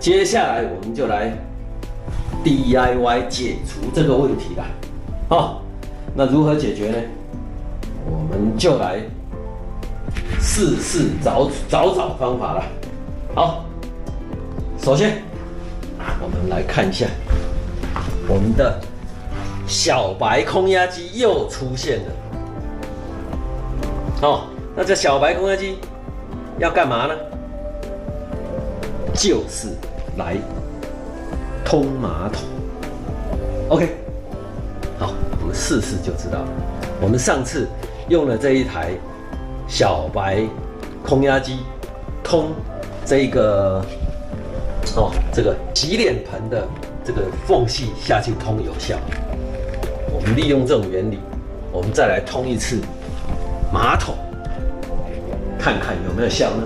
接下来我们就来 DIY 解除这个问题啦。好，那如何解决呢？我们就来试找方法了。好，首先我们来看一下我们的小白空压机又出现了。哦，那这小白空压机要干嘛呢？就是来通马桶。OK， 好，我们试试就知道了。我们上次用了这一台小白空压机通这个这个洗脸盆的这个缝隙下去通有效。我们利用这种原理，我们再来通一次马桶，看看有没有效呢？